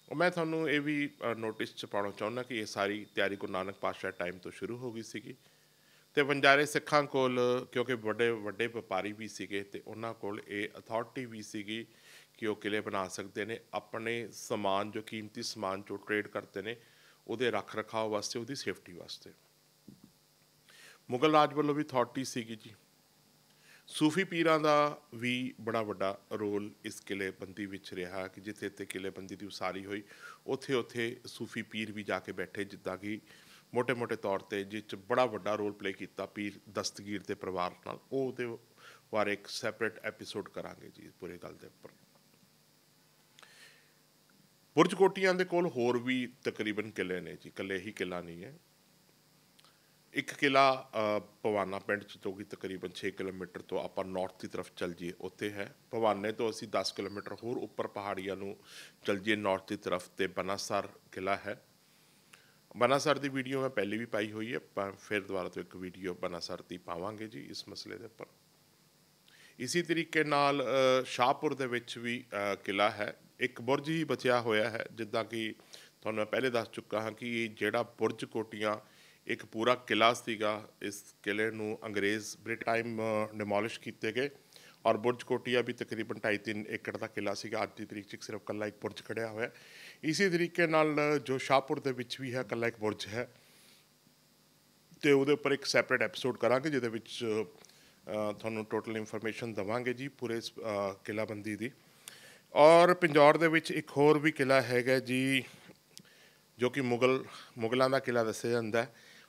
ਮੈਂ ਤੁਹਾਨੂੰ ਇਹ ਵੀ ਨੋਟਿਸ 'ਚ ਪਾਉਣਾ ਚਾਹੁੰਦਾ ਕਿ ਇਹ ਸਾਰੀ ਤਿਆਰੀ ਗੁਰੂ ਨਾਨਕ ਪਾਤਸ਼ਾਹ ਟਾਈਮ ਤੋਂ ਸ਼ੁਰੂ ਹੋ ਗਈ ਸੀਗੀ, ਅਤੇ ਵਣਜਾਰੇ ਸਿੱਖਾਂ ਕੋਲ ਕਿਉਂਕਿ ਵੱਡੇ ਵਪਾਰੀ ਵੀ ਸੀਗੇ, ਅਤੇ ਉਹਨਾਂ ਕੋਲ ਇਹ ਅਥਾਰਟੀ ਵੀ ਸੀਗੀ ਕਿ ਉਹ ਕਿਲ੍ਹੇ ਬਣਾ ਸਕਦੇ ਨੇ, ਆਪਣੇ ਸਮਾਨ ਜੋ ਕੀਮਤੀ ਸਮਾਨ ਜੋ ਟਰੇਡ ਕਰਦੇ ਨੇ ਉਹਦੇ ਰੱਖ ਰਖਾਓ ਵਾਸਤੇ, ਉਹਦੀ ਸੇਫਟੀ ਵਾਸਤੇ। ਮੁਗਲ ਰਾਜ ਵੱਲੋਂ ਵੀ ਅਥਾਰਟੀ ਸੀਗੀ ਜੀ। ਸੂਫੀ ਪੀਰਾਂ ਦਾ ਵੀ ਬੜਾ ਵੱਡਾ ਰੋਲ ਇਸ ਕਿਲ੍ਹੇਬੰਦੀ ਵਿੱਚ ਰਿਹਾ, ਕਿ ਜਿੱਥੇ ਕਿਲ੍ਹੇਬੰਦੀ ਦੀ ਉਸਾਰੀ ਹੋਈ ਉੱਥੇ ਸੂਫੀ ਪੀਰ ਵੀ ਜਾ ਕੇ ਬੈਠੇ, ਜਿੱਦਾਂ ਕਿ ਮੋਟੇ ਤੌਰ 'ਤੇ ਜਿਸ 'ਚ ਬੜਾ ਵੱਡਾ ਰੋਲ ਪਲੇ ਕੀਤਾ ਪੀਰ ਦਸਤਗੀਰ ਦੇ ਪਰਿਵਾਰ ਨਾਲ, ਉਹ ਉਹਦੇ ਬਾਰੇ ਇੱਕ ਸੈਪਰੇਟ ਐਪੀਸੋਡ ਕਰਾਂਗੇ ਜੀ ਪੂਰੀ ਗੱਲ ਦੇ ਉੱਪਰ। ਬੁਰਜ ਕੋਟੀਆਂ ਦੇ ਕੋਲ ਹੋਰ ਵੀ ਤਕਰੀਬਨ ਕਿਲ੍ਹੇ ਨੇ ਜੀ, ਇਕੱਲੇ ਹੀ ਕਿਲ੍ਹਾ ਨਹੀਂ ਹੈ। ਇੱਕ ਕਿਲ੍ਹਾ ਭਵਾਨਾ ਪਿੰਡ 'ਚ, ਜੋ ਕਿ ਤਕਰੀਬਨ 6 ਕਿਲੋਮੀਟਰ ਤੋਂ ਆਪਾਂ ਨੌਰਥ ਦੀ ਤਰਫ ਚੱਲ ਜਾਈਏ ਉੱਥੇ ਹੈ। ਭਵਾਨੇ ਤੋਂ ਅਸੀਂ 10 ਕਿਲੋਮੀਟਰ ਹੋਰ ਉੱਪਰ ਪਹਾੜੀਆਂ ਨੂੰ ਚੱਲ ਜਾਈਏ ਨੌਰਥ ਦੀ ਤਰਫ, ਤੇ ਬਨਾਸਰ ਕਿਲ੍ਹਾ ਹੈ। ਬਨਾਸਰ ਦੀ ਵੀਡੀਓ ਮੈਂ ਪਹਿਲੇ ਵੀ ਪਾਈ ਹੋਈ ਹੈ, ਫਿਰ ਦੁਬਾਰਾ ਤੋਂ ਇੱਕ ਵੀਡੀਓ ਬਨਾਸਰ ਦੀ ਪਾਵਾਂਗੇ ਜੀ ਇਸ ਮਸਲੇ ਦੇ ਉੱਪਰ। ਇਸੇ ਤਰੀਕੇ ਨਾਲ ਸ਼ਾਹਪੁਰ ਦੇ ਵਿੱਚ ਵੀ ਕਿਲ੍ਹਾ ਹੈ, ਇੱਕ ਬੁਰਜ ਹੀ ਬਚਿਆ ਹੋਇਆ ਹੈ। ਜਿੱਦਾਂ ਕਿ ਤੁਹਾਨੂੰ ਮੈਂ ਪਹਿਲੇ ਦੱਸ ਚੁੱਕਾ ਹਾਂ ਕਿ ਜਿਹੜਾ ਬੁਰਜ ਕੋਟੀਆਂ ਇੱਕ ਪੂਰਾ ਕਿਲ੍ਹਾ ਸੀਗਾ, ਇਸ ਕਿਲ੍ਹੇ ਨੂੰ ਅੰਗਰੇਜ਼ ਬ੍ਰਿਟਿਸ਼ ਟਾਈਮ ਡਿਮੋਲਿਸ਼ ਕੀਤੇ ਗਏ, ਔਰ ਬੁਰਜ ਕੋਟੀਆ ਵੀ ਤਕਰੀਬਨ 2.5-3 ਏਕੜ ਦਾ ਕਿਲਾ ਸੀਗਾ। ਅੱਜ ਦੀ ਤਰੀਕ 'ਚ ਸਿਰਫ ਇਕੱਲਾ ਇੱਕ ਬੁਰਜ ਖੜਿਆ ਹੋਇਆ। ਇਸੇ ਤਰੀਕੇ ਨਾਲ ਜੋ ਸ਼ਾਹਪੁਰ ਦੇ ਵਿੱਚ ਵੀ ਹੈ, ਇਕੱਲਾ ਇੱਕ ਬੁਰਜ ਹੈ, ਅਤੇ ਉਹਦੇ ਉੱਪਰ ਇੱਕ ਸੈਪਰੇਟ ਐਪੀਸੋਡ ਕਰਾਂਗੇ ਜਿਹਦੇ ਵਿੱਚ ਤੁਹਾਨੂੰ ਟੋਟਲ ਇਨਫੋਰਮੇਸ਼ਨ ਦੇਵਾਂਗੇ ਜੀ ਪੂਰੇ ਕਿਲ੍ਹਾਬੰਦੀ ਦੀ। ਔਰ ਪਿੰਜੌਰ ਦੇ ਵਿੱਚ ਇੱਕ ਹੋਰ ਵੀ ਕਿਲ੍ਹਾ ਹੈਗਾ ਜੀ, ਜੋ ਕਿ ਮੁਗਲਾਂ ਦਾ ਕਿਲ੍ਹਾ ਦੱਸਿਆ ਜਾਂਦਾ।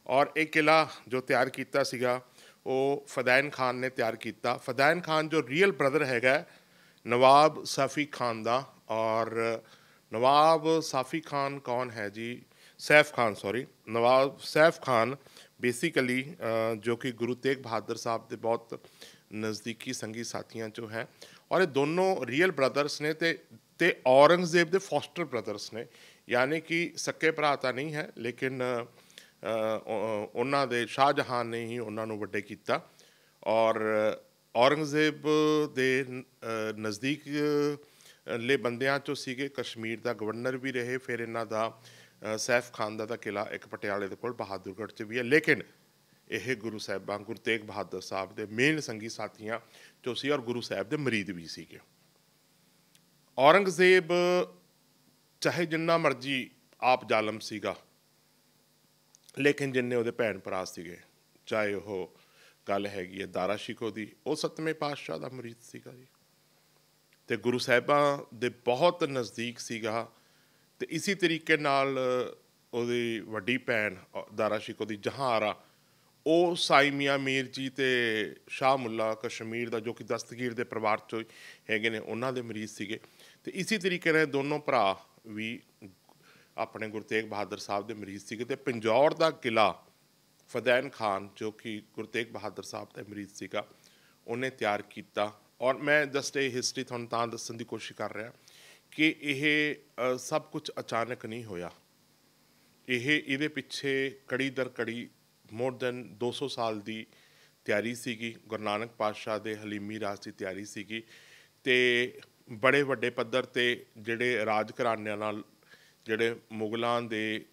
ਔਰ ਇਹ ਕਿਲ੍ਹਾ ਜੋ ਤਿਆਰ ਕੀਤਾ ਸੀਗਾ ਉਹ ਫਦੈਨ ਖਾਨ ਨੇ ਤਿਆਰ ਕੀਤਾ। ਫਦੈਨ ਖਾਨ ਜੋ ਰੀਅਲ ਬ੍ਰਦਰ ਹੈਗਾ ਨਵਾਬ ਸਾਫੀ ਖਾਨ ਦਾ। ਔਰ ਨਵਾਬ ਸਾਫੀ ਖਾਨ ਕੌਣ ਹੈ ਜੀ? ਸੈਫ ਖਾਨ, ਸੌਰੀ, ਨਵਾਬ ਸੈਫ ਖਾਨ ਬੇਸਿਕਲੀ ਜੋ ਕਿ ਗੁਰੂ ਤੇਗ ਬਹਾਦਰ ਸਾਹਿਬ ਦੇ ਬਹੁਤ ਨਜ਼ਦੀਕੀ ਸੰਗੀ ਸਾਥੀਆਂ 'ਚੋਂ ਹੈ। ਔਰ ਇਹ ਦੋਨੋਂ ਰੀਅਲ ਬ੍ਰਦਰਸ ਨੇ ਅਤੇ ਔਰੰਗਜ਼ੇਬ ਦੇ ਫੋਸਟਰ ਬ੍ਰਦਰਸ ਨੇ, ਯਾਨੀ ਕਿ ਸਕੇ ਭਰਾ ਤਾਂ ਨਹੀਂ ਹੈ, ਲੇਕਿਨ ਉਹਨਾਂ ਦੇ ਸ਼ਾਹਜਹਾਨ ਨੇ ਹੀ ਉਹਨਾਂ ਨੂੰ ਵੱਡੇ ਕੀਤਾ। ਔਰ ਔਰੰਗਜ਼ੇਬ ਦੇ ਨਜ਼ਦੀਕ ਲੇ ਬੰਦਿਆਂ 'ਚੋਂ ਸੀਗੇ। ਕਸ਼ਮੀਰ ਦਾ ਗਵਰਨਰ ਵੀ ਰਹੇ। ਫਿਰ ਇਹਨਾਂ ਦਾ ਸੈਫ ਖਾਨ ਦਾ ਕਿਲ੍ਹਾ ਇੱਕ ਪਟਿਆਲੇ ਦੇ ਕੋਲ ਬਹਾਦਰਗੜ੍ਹ 'ਚ ਵੀ ਹੈ, ਲੇਕਿਨ ਇਹ ਗੁਰੂ ਸਾਹਿਬਾਂ ਗੁਰੂ ਤੇਗ ਬਹਾਦਰ ਸਾਹਿਬ ਦੇ ਮੇਨ ਸੰਗੀ ਸਾਥੀਆਂ 'ਚੋਂ ਸੀ ਔਰ ਗੁਰੂ ਸਾਹਿਬ ਦੇ ਮਰੀਦ ਵੀ ਸੀਗੇ। ਔਰੰਗਜ਼ੇਬ ਚਾਹੇ ਜਿੰਨਾ ਮਰਜ਼ੀ ਆਪ ਜ਼ਾਲਮ ਸੀਗਾ, ਲੇਕਿਨ ਜਿੰਨੇ ਉਹਦੇ ਭੈਣ ਭਰਾ ਸੀਗੇ, ਚਾਹੇ ਉਹ ਗੱਲ ਹੈਗੀ ਹੈ ਦਾਰਾ ਸ਼ਿਕੋ ਦੀ, ਉਹ 7ਵੇਂ ਪਾਤਸ਼ਾਹ ਦਾ ਮਰੀਦ ਸੀਗਾ ਜੀ, ਅਤੇ ਗੁਰੂ ਸਾਹਿਬਾਂ ਦੇ ਬਹੁਤ ਨਜ਼ਦੀਕ ਸੀਗਾ। ਅਤੇ ਇਸੇ ਤਰੀਕੇ ਨਾਲ ਉਹਦੀ ਵੱਡੀ ਭੈਣ ਦਾਰਾ ਸ਼ਿਕੋ ਦੀ ਜਹਾਂਆਰਾ, ਉਹ ਸਾਈ ਮੀਆਂ ਮੀਰ ਜੀ ਅਤੇ ਸ਼ਾਹ ਮੁੱਲਾ ਕਸ਼ਮੀਰ ਦਾ, ਜੋ ਕਿ ਦਸਤਗੀਰ ਦੇ ਪਰਿਵਾਰ 'ਚੋਂ ਹੈਗੇ ਨੇ, ਉਹਨਾਂ ਦੇ ਮਰੀਜ਼ ਸੀਗੇ। ਅਤੇ ਇਸੇ ਤਰੀਕੇ ਨਾਲ ਦੋਨੋਂ ਭਰਾ ਵੀ ਆਪਣੇ ਗੁਰੂ ਤੇਗ ਬਹਾਦਰ ਸਾਹਿਬ ਦੇ ਮਰੀਜ਼ ਸੀਗੇ। ਅਤੇ ਪਿੰਜੌਰ ਦਾ ਕਿਲ੍ਹਾ ਫਦੈਨ ਖਾਨ, ਜੋ ਕਿ ਗੁਰੂ ਤੇਗ ਬਹਾਦਰ ਸਾਹਿਬ ਦਾ ਮਰੀਜ਼ ਸੀਗਾ, ਉਹਨੇ ਤਿਆਰ ਕੀਤਾ। ਔਰ ਮੈਂ ਜਸਟ ਇਹ ਹਿਸਟਰੀ ਤੁਹਾਨੂੰ ਤਾਂ ਦੱਸਣ ਦੀ ਕੋਸ਼ਿਸ਼ ਕਰ ਰਿਹਾ ਕਿ ਇਹ ਸਭ ਕੁਝ ਅਚਾਨਕ ਨਹੀਂ ਹੋਇਆ। ਇਹਦੇ ਪਿੱਛੇ ਕੜੀ ਦਰ ਕੜੀ ਮੋਰ ਦੈਨ 200 ਸਾਲ ਦੀ ਤਿਆਰੀ ਸੀਗੀ। ਗੁਰੂ ਨਾਨਕ ਪਾਤਸ਼ਾਹ ਦੇ ਹਲੀਮੀ ਰਾਜ ਦੀ ਤਿਆਰੀ ਸੀਗੀ, ਅਤੇ ਬੜੇ ਵੱਡੇ ਪੱਧਰ 'ਤੇ ਜਿਹੜੇ ਰਾਜ ਘਰਾਣਿਆਂ ਨਾਲ ਜਿਹੜੇ ਮੁਗਲਾਂ ਦੇ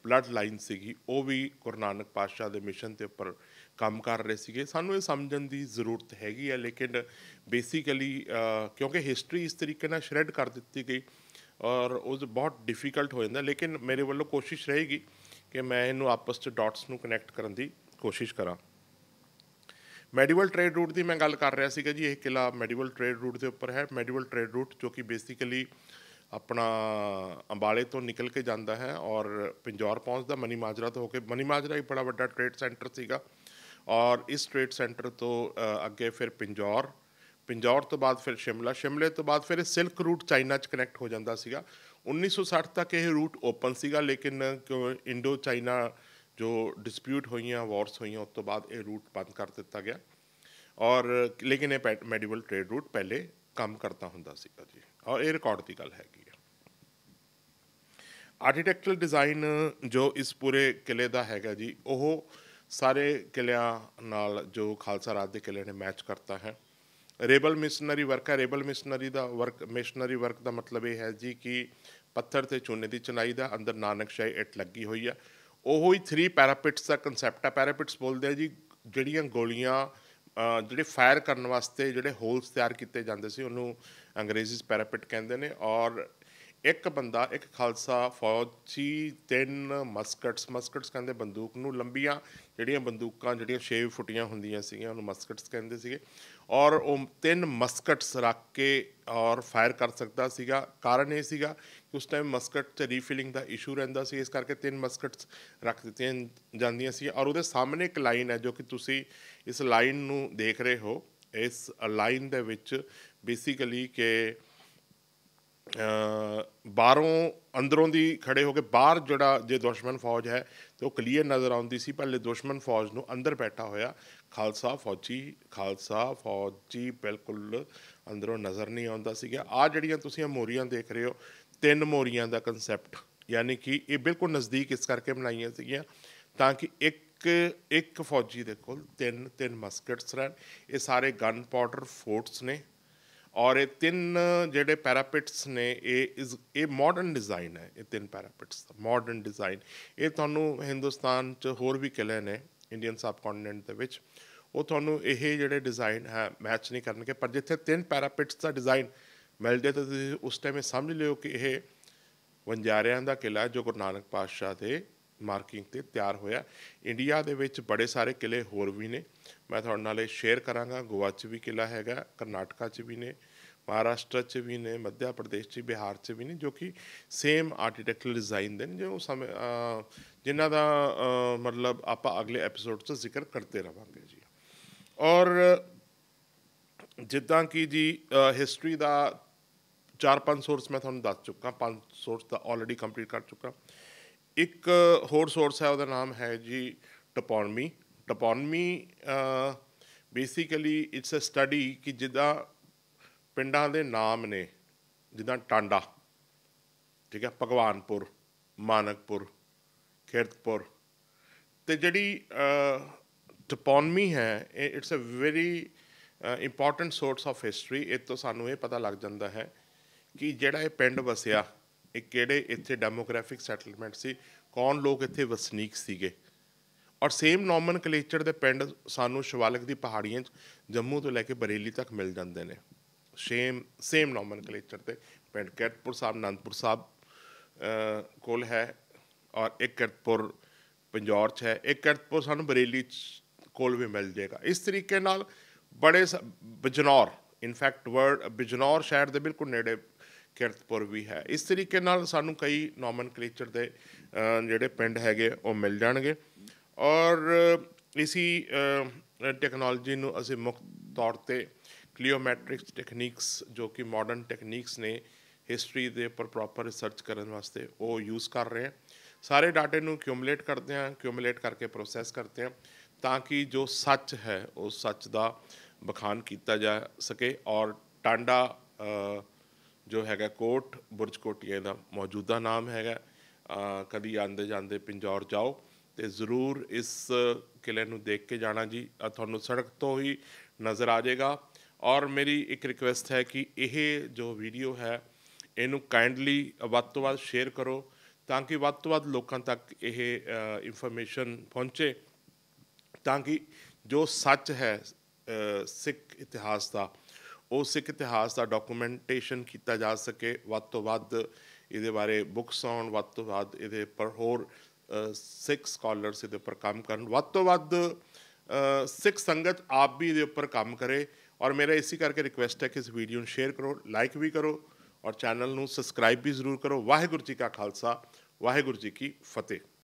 ਬਲੱਡ ਲਾਈਨ ਸੀਗੀ, ਉਹ ਵੀ ਗੁਰੂ ਨਾਨਕ ਪਾਤਸ਼ਾਹ ਦੇ ਮਿਸ਼ਨ ਦੇ ਉੱਪਰ ਕੰਮ ਕਰ ਰਹੇ ਸੀਗੇ। ਸਾਨੂੰ ਇਹ ਸਮਝਣ ਦੀ ਜ਼ਰੂਰਤ ਹੈਗੀ ਹੈ, ਲੇਕਿਨ ਬੇਸਿਕਲੀ ਕਿਉਂਕਿ ਹਿਸਟਰੀ ਇਸ ਤਰੀਕੇ ਨਾਲ ਸ਼ਰੈਡ ਕਰ ਦਿੱਤੀ ਗਈ ਔਰ ਉਹ ਬਹੁਤ ਡਿਫੀਕਲਟ ਹੋ ਜਾਂਦਾ। ਲੇਕਿਨ ਮੇਰੇ ਵੱਲੋਂ ਕੋਸ਼ਿਸ਼ ਰਹੇਗੀ ਕਿ ਮੈਂ ਇਹਨੂੰ ਆਪਸ 'ਚ ਡਾਟਸ ਨੂੰ ਕਨੈਕਟ ਕਰਨ ਦੀ ਕੋਸ਼ਿਸ਼ ਕਰਾਂ। ਮੈਡੀਵਲ ਟ੍ਰੇਡ ਰੂਟ ਦੀ ਮੈਂ ਗੱਲ ਕਰ ਰਿਹਾ ਸੀਗਾ ਜੀ। ਇਹ ਕਿਲ੍ਹਾ ਮੈਡੀਵਲ ਟ੍ਰੇਡ ਰੂਟ ਦੇ ਉੱਪਰ ਹੈ। ਮੈਡੀਵਲ ਟ੍ਰੇਡ ਰੂਟ ਜੋ ਕਿ ਬੇਸਿਕਲੀ ਆਪਣਾ ਅੰਬਾਲੇ ਤੋਂ ਨਿਕਲ ਕੇ ਜਾਂਦਾ ਹੈ ਔਰ ਪਿੰਜੌਰ ਪਹੁੰਚਦਾ ਮਨੀ ਮਾਜਰਾ ਤੋਂ ਹੋ ਕੇ। ਮਨੀ ਮਾਜਰਾ ਇੱਕ ਬੜਾ ਵੱਡਾ ਟ੍ਰੇਡ ਸੈਂਟਰ ਸੀਗਾ, ਔਰ ਇਸ ਟ੍ਰੇਡ ਸੈਂਟਰ ਤੋਂ ਅੱਗੇ ਫਿਰ ਪਿੰਜੌਰ ਤੋਂ ਬਾਅਦ ਫਿਰ ਸ਼ਿਮਲੇ ਤੋਂ ਬਾਅਦ ਫਿਰ ਇਹ ਸਿਲਕ ਰੂਟ ਚਾਈਨਾ 'ਚ ਕਨੈਕਟ ਹੋ ਜਾਂਦਾ ਸੀਗਾ। 1960 ਤੱਕ ਇਹ ਰੂਟ ਓਪਨ ਸੀਗਾ, ਲੇਕਿਨ ਇੰਡੋ ਚਾਈਨਾ ਜੋ ਡਿਸਪਿਊਟ ਹੋਈਆਂ, ਵਾਰਸ ਹੋਈਆਂ, ਉਸ ਤੋਂ ਬਾਅਦ ਇਹ ਰੂਟ ਬੰਦ ਕਰ ਦਿੱਤਾ ਗਿਆ। ਔਰ ਲੇਕਿਨ ਇਹ ਮੈਡੀਵਲ ਟ੍ਰੇਡ ਰੂਟ ਪਹਿਲੇ ਕੰਮ ਕਰਦਾ ਹੁੰਦਾ ਸੀਗਾ ਜੀ, ਔਰ ਇਹ ਰਿਕਾਰਡ ਦੀ ਗੱਲ ਹੈਗੀ ਆ। ਆਰਕੀਟੈਕਚਰਲ ਡਿਜ਼ਾਈਨ ਜੋ ਇਸ ਪੂਰੇ ਕਿਲ੍ਹੇ ਦਾ ਹੈਗਾ ਜੀ, ਉਹ ਸਾਰੇ ਕਿਲ੍ਹਿਆਂ ਨਾਲ ਜੋ ਖਾਲਸਾ ਰਾਜ ਦੇ ਕਿਲ੍ਹੇ ਨੇ ਮੈਚ ਕਰਤਾ ਹੈ। ਰੇਬਲ ਮਿਸ਼ਨਰੀ ਵਰਕ ਹੈ। ਰੇਬਲ ਮਿਸ਼ਨਰੀ ਵਰਕ ਦਾ ਮਤਲਬ ਇਹ ਹੈ ਜੀ ਕਿ ਪੱਥਰ ਅਤੇ ਚੂਨੇ ਦੀ ਚੁਨਾਈ ਦਾ, ਅੰਦਰ ਨਾਨਕਸ਼ਾਹੀ ਇੱਟ ਲੱਗੀ ਹੋਈ ਹੈ। ਉਹੋ ਹੀ 3 ਪੈਰਾਪਿਟਸ ਦਾ ਕੰਸੈਪਟ ਹੈ। ਪੈਰਾਪਿਟਸ ਬੋਲਦੇ ਆ ਜੀ ਜਿਹੜੀਆਂ ਗੋਲੀਆਂ ਜਿਹੜੇ ਫਾਇਰ ਕਰਨ ਵਾਸਤੇ ਜਿਹੜੇ ਹੋਲਸ ਤਿਆਰ ਕੀਤੇ ਜਾਂਦੇ ਸੀ, ਉਹਨੂੰ ਅੰਗਰੇਜ਼ੀ 'ਚ ਪੈਰਾਪਿਟ ਕਹਿੰਦੇ ਨੇ। ਔਰ ਇੱਕ ਬੰਦਾ, ਇੱਕ ਖਾਲਸਾ ਫੌਜੀ 3 ਮਸਕਟਸ ਕਹਿੰਦੇ ਬੰਦੂਕ ਨੂੰ, ਲੰਬੀਆਂ ਜਿਹੜੀਆਂ ਬੰਦੂਕਾਂ ਜਿਹੜੀਆਂ 6 ਫੁੱਟੀਆਂ ਹੁੰਦੀਆਂ ਸੀਗੀਆਂ, ਉਹਨੂੰ ਮਸਕਟਸ ਕਹਿੰਦੇ ਸੀਗੇ। ਔਰ ਉਹ 3 ਮਸਕਟਸ ਰੱਖ ਕੇ ਔਰ ਫਾਇਰ ਕਰ ਸਕਦਾ ਸੀਗਾ। ਕਾਰਨ ਇਹ ਸੀਗਾ ਕਿ ਉਸ ਟਾਈਮ ਮਸਕਟ 'ਚ ਰੀਫਿਲਿੰਗ ਦਾ ਇਸ਼ੂ ਰਹਿੰਦਾ ਸੀ, ਇਸ ਕਰਕੇ 3 ਮਸਕਟਸ ਰੱਖ ਦਿੱਤੀਆਂ ਜਾਂਦੀਆਂ ਸੀ। ਔਰ ਉਹਦੇ ਸਾਹਮਣੇ ਇੱਕ ਲਾਈਨ ਹੈ, ਜੋ ਕਿ ਤੁਸੀਂ ਇਸ ਲਾਈਨ ਨੂੰ ਦੇਖ ਰਹੇ ਹੋ। ਇਸ ਲਾਈਨ ਦੇ ਵਿੱਚ ਬੇਸਿਕਲੀ ਕਿ ਬਾਹਰੋਂ ਅੰਦਰੋਂ ਦੀ ਖੜੇ ਹੋ ਕੇ ਬਾਹਰ ਜਿਹੜਾ ਜੇ ਦੁਸ਼ਮਣ ਫੌਜ ਹੈ ਤਾਂ ਉਹ ਕਲੀਅਰ ਨਜ਼ਰ ਆਉਂਦੀ ਸੀ। ਪਹਿਲੇ ਦੁਸ਼ਮਣ ਫੌਜ ਨੂੰ ਅੰਦਰ ਬੈਠਾ ਹੋਇਆ ਖਾਲਸਾ ਫੌਜੀ ਬਿਲਕੁਲ ਅੰਦਰੋਂ ਨਜ਼ਰ ਨਹੀਂ ਆਉਂਦਾ ਸੀਗਾ। ਆਹ ਜਿਹੜੀਆਂ ਤੁਸੀਂ ਮੋਰੀਆਂ ਦੇਖ ਰਹੇ ਹੋ, 3 ਮੋਰੀਆਂ ਦਾ ਕੰਸੈਪਟ, ਯਾਨੀ ਕਿ ਇਹ ਬਿਲਕੁਲ ਨਜ਼ਦੀਕ ਇਸ ਕਰਕੇ ਬਣਾਈਆਂ ਸੀਗੀਆਂ ਤਾਂ ਕਿ ਇੱਕ ਫੌਜੀ ਦੇ ਕੋਲ 3 ਮਸਕਟਸ ਰਹਿਣ। ਇਹ ਸਾਰੇ ਗਨ ਪਾਊਡਰ ਫੋਰਟਸ ਨੇ। ਔਰ ਇਹ 3 ਜਿਹੜੇ ਪੈਰਾਪਿਟਸ ਨੇ, ਇਹ ਮਾਡਰਨ ਡਿਜ਼ਾਈਨ ਹੈ। ਇਹ 3 ਪੈਰਾਪਿਟਸ ਦਾ ਮਾਡਰਨ ਡਿਜ਼ਾਈਨ, ਇਹ ਤੁਹਾਨੂੰ ਹਿੰਦੁਸਤਾਨ 'ਚ ਹੋਰ ਵੀ ਕਿਲ੍ਹੇ ਨੇ ਇੰਡੀਅਨ ਸਬ ਕੌਂਟੀਨੈਂਟ ਦੇ ਵਿੱਚ, ਉਹ ਤੁਹਾਨੂੰ ਇਹ ਜਿਹੜੇ ਡਿਜ਼ਾਈਨ ਹੈ ਮੈਚ ਨਹੀਂ ਕਰਨਗੇ। ਪਰ ਜਿੱਥੇ 3 ਪੈਰਾਪਿਟਸ ਦਾ ਡਿਜ਼ਾਈਨ ਮਿਲ ਜਾਏ ਤਾਂ ਤੁਸੀਂ ਉਸ ਟਾਈਮ ਇਹ ਸਮਝ ਲਿਓ ਕਿ ਇਹ ਵਣਜਾਰਿਆਂ ਦਾ ਕਿਲ੍ਹਾ ਜੋ ਗੁਰੂ ਨਾਨਕ ਪਾਤਸ਼ਾਹ ਦੇ ਮਾਰਕਿੰਗ 'ਤੇ ਤਿਆਰ ਹੋਇਆ। ਇੰਡੀਆ ਦੇ ਵਿੱਚ ਬੜੇ ਸਾਰੇ ਕਿਲ੍ਹੇ ਹੋਰ ਵੀ ਨੇ, ਮੈਂ ਤੁਹਾਡੇ ਨਾਲ ਇਹ ਸ਼ੇਅਰ ਕਰਾਂਗਾ। ਗੋਆ 'ਚ ਵੀ ਕਿਲ੍ਹਾ ਹੈਗਾ, ਕਰਨਾਟਕਾ 'ਚ ਵੀ ਨੇ, ਮਹਾਰਾਸ਼ਟਰ 'ਚ ਵੀ ਨੇ, ਮੱਧ ਪ੍ਰਦੇਸ਼ 'ਚ, ਬਿਹਾਰ 'ਚ ਵੀ ਨੇ, ਜੋ ਕਿ ਸੇਮ ਆਰਕੀਟੈਕਚਰਲ ਡਿਜ਼ਾਈਨ ਦੇ ਨੇ, ਜੋ ਸਮੇਂ ਜਿਨ੍ਹਾਂ ਦਾ ਮਤਲਬ ਆਪਾਂ ਅਗਲੇ ਐਪੀਸੋਡ 'ਚ ਜ਼ਿਕਰ ਕਰਦੇ ਰਹਾਂਗੇ ਜੀ। ਔਰ ਜਿੱਦਾਂ ਕਿ ਜੀ ਹਿਸਟਰੀ ਦਾ 4-5 ਸੋਰਸ ਮੈਂ ਤੁਹਾਨੂੰ ਦੱਸ ਚੁੱਕਾ, 5 ਸੋਰਸ ਤਾਂ ਆਲਰੇਡੀ ਕੰਪਲੀਟ ਕਰ ਚੁੱਕਾ। ਇੱਕ ਹੋਰ ਸੋਰਸ ਹੈ, ਉਹਦਾ ਨਾਮ ਹੈ ਜੀ ਟਪੋਨਮੀ। ਟਪੋਨਮੀ ਬੇਸਿਕਲੀ ਇਟਸ ਅ ਸਟੱਡੀ ਕਿ ਜਿੱਦਾਂ ਪਿੰਡਾਂ ਦੇ ਨਾਮ ਨੇ, ਜਿੱਦਾਂ ਟਾਂਡਾ, ਠੀਕ ਹੈ, ਭਗਵਾਨਪੁਰ, ਮਾਨਕਪੁਰ, ਖਿਰਤਪੁਰ, ਅਤੇ ਜਿਹੜੀ ਟਪੋਨਮੀ ਹੈ ਇਹ it's a very important source of history. ਇਹ ਤੋਂ ਸਾਨੂੰ ਇਹ ਪਤਾ ਲੱਗ ਜਾਂਦਾ ਹੈ ਕਿ ਜਿਹੜਾ ਇਹ ਪਿੰਡ ਵਸਿਆ, ਇਹ ਕਿਹੜੇ ਇੱਥੇ ਡੈਮੋਗ੍ਰਾਫਿਕ ਸੈਟਲਮੈਂਟ ਸੀ, ਕੌਣ ਲੋਕ ਇੱਥੇ ਵਸਨੀਕ ਸੀਗੇ। ਔਰ ਸੇਮ ਨੋਮਨਕਲੇਚਰ ਦੇ ਪਿੰਡ ਸਾਨੂੰ ਸ਼ਿਵਾਲਿਕ ਦੀ ਪਹਾੜੀਆਂ 'ਚ ਜੰਮੂ ਤੋਂ ਲੈ ਕੇ ਬਰੇਲੀ ਤੱਕ ਮਿਲ ਜਾਂਦੇ ਨੇ। ਸੇਮ ਨੋਮਨਕਲੇਚਰ ਦੇ ਪਿੰਡ ਕੀਰਤਪੁਰ ਸਾਹਿਬ ਅਨੰਦਪੁਰ ਸਾਹਿਬ ਕੋਲ ਹੈ, ਔਰ ਇੱਕ ਕੀਰਤਪੁਰ ਪੰਜੌਰ 'ਚ ਹੈ, ਇੱਕ ਕੀਰਤਪੁਰ ਸਾਨੂੰ ਬਰੇਲੀ 'ਚ ਕੋਲ ਵੀ ਮਿਲ ਜਾਏਗਾ। ਇਸ ਤਰੀਕੇ ਨਾਲ ਬੜੇ ਬਿਜਨੌਰ, ਇਨਫੈਕਟ ਬਿਜਨੌਰ ਸ਼ਹਿਰ ਦੇ ਬਿਲਕੁਲ ਨੇੜੇ ਕੀਰਤਪੁਰ ਵੀ ਹੈ। ਇਸ ਤਰੀਕੇ ਨਾਲ ਸਾਨੂੰ ਕਈ ਨੋਮਨਕਲੇਚਰ ਦੇ ਜਿਹੜੇ ਪਿੰਡ ਹੈਗੇ ਉਹ ਮਿਲ ਜਾਣਗੇ। ਔਰ ਇਸੀ ਟੈਕਨੋਲੋਜੀ ਨੂੰ ਅਸੀਂ ਮੁੱਖ ਤੌਰ 'ਤੇ ਕਲੀਓਮੈਟ੍ਰਿਕਸ ਟੈਕਨੀਕਸ, ਜੋ ਕਿ ਮਾਡਰਨ ਟੈਕਨੀਕਸ ਨੇ ਹਿਸਟਰੀ ਦੇ ਉੱਪਰ ਪ੍ਰੋਪਰ ਰਿਸਰਚ ਕਰਨ ਵਾਸਤੇ, ਉਹ ਯੂਜ਼ ਕਰ ਰਹੇ ਹਾਂ। ਸਾਰੇ ਡਾਟੇ ਨੂੰ ਕਿਊਮੂਲੇਟ ਕਰਦੇ ਹਾਂ, ਕਿਊਮੂਲੇਟ ਕਰਕੇ ਪ੍ਰੋਸੈਸ ਕਰਦੇ ਹਾਂ, ਤਾਂ ਕਿ ਜੋ ਸੱਚ ਹੈ ਉਸ ਸੱਚ ਦਾ ਬਖਾਨ ਕੀਤਾ ਜਾ ਸਕੇ। ਔਰ ਟਾਂਡਾ ਜੋ ਹੈਗਾ ਕੋਟ ਬੁਰਜ ਕੋਟੀਆ ਦਾ ਮੌਜੂਦਾ ਨਾਮ ਹੈਗਾ। ਕਦੀ ਆਉਂਦੇ ਜਾਂਦੇ ਪਿੰਜੌਰ ਜਾਓ ਅਤੇ ਜ਼ਰੂਰ ਇਸ ਕਿਲ੍ਹੇ ਨੂੰ ਦੇਖ ਕੇ ਜਾਣਾ ਜੀ, ਤੁਹਾਨੂੰ ਸੜਕ ਤੋਂ ਹੀ ਨਜ਼ਰ ਆ ਜਾਏਗਾ। ਔਰ ਮੇਰੀ ਇੱਕ ਰਿਕੁਐਸਟ ਹੈ ਕਿ ਇਹ ਜੋ ਵੀਡੀਓ ਹੈ ਇਹਨੂੰ ਕਾਇੰਡਲੀ ਵੱਧ ਤੋਂ ਵੱਧ ਸ਼ੇਅਰ ਕਰੋ, ਤਾਂ ਕਿ ਵੱਧ ਤੋਂ ਵੱਧ ਲੋਕਾਂ ਤੱਕ ਇਹ ਇਨਫੋਰਮੇਸ਼ਨ ਪਹੁੰਚੇ, ਤਾਂ ਕਿ ਜੋ ਸੱਚ ਹੈ ਸਿੱਖ ਇਤਿਹਾਸ ਦਾ, ਉਹ ਸਿੱਖ ਇਤਿਹਾਸ ਦਾ ਡਾਕੂਮੈਂਟੇਸ਼ਨ ਕੀਤਾ ਜਾ ਸਕੇ। ਵੱਧ ਤੋਂ ਵੱਧ ਇਹਦੇ ਬਾਰੇ ਬੁੱਕਸ ਆਉਣ, ਵੱਧ ਤੋਂ ਵੱਧ ਇਹਦੇ ਉੱਪਰ ਹੋਰ ਸਿੱਖ ਸਕਾਲਰਸ ਇਹਦੇ ਉੱਪਰ ਕੰਮ ਕਰਨ, ਵੱਧ ਤੋਂ ਵੱਧ ਸਿੱਖ ਸੰਗਤ ਆਪ ਵੀ ਇਹਦੇ ਉੱਪਰ ਕੰਮ ਕਰੇ। ਔਰ ਮੇਰਾ ਇਸੇ ਕਰਕੇ ਰਿਕੁਐਸਟ ਹੈ ਕਿ ਇਸ ਵੀਡੀਓ ਨੂੰ ਸ਼ੇਅਰ ਕਰੋ, ਲਾਈਕ ਵੀ ਕਰੋ, ਔਰ ਚੈਨਲ ਨੂੰ ਸਬਸਕ੍ਰਾਈਬ ਵੀ ਜ਼ਰੂਰ ਕਰੋ। ਵਾਹਿਗੁਰੂ ਜੀ ਕਾ ਖਾਲਸਾ, ਵਾਹਿਗੁਰੂ ਜੀ ਕੀ ਫਤਿਹ।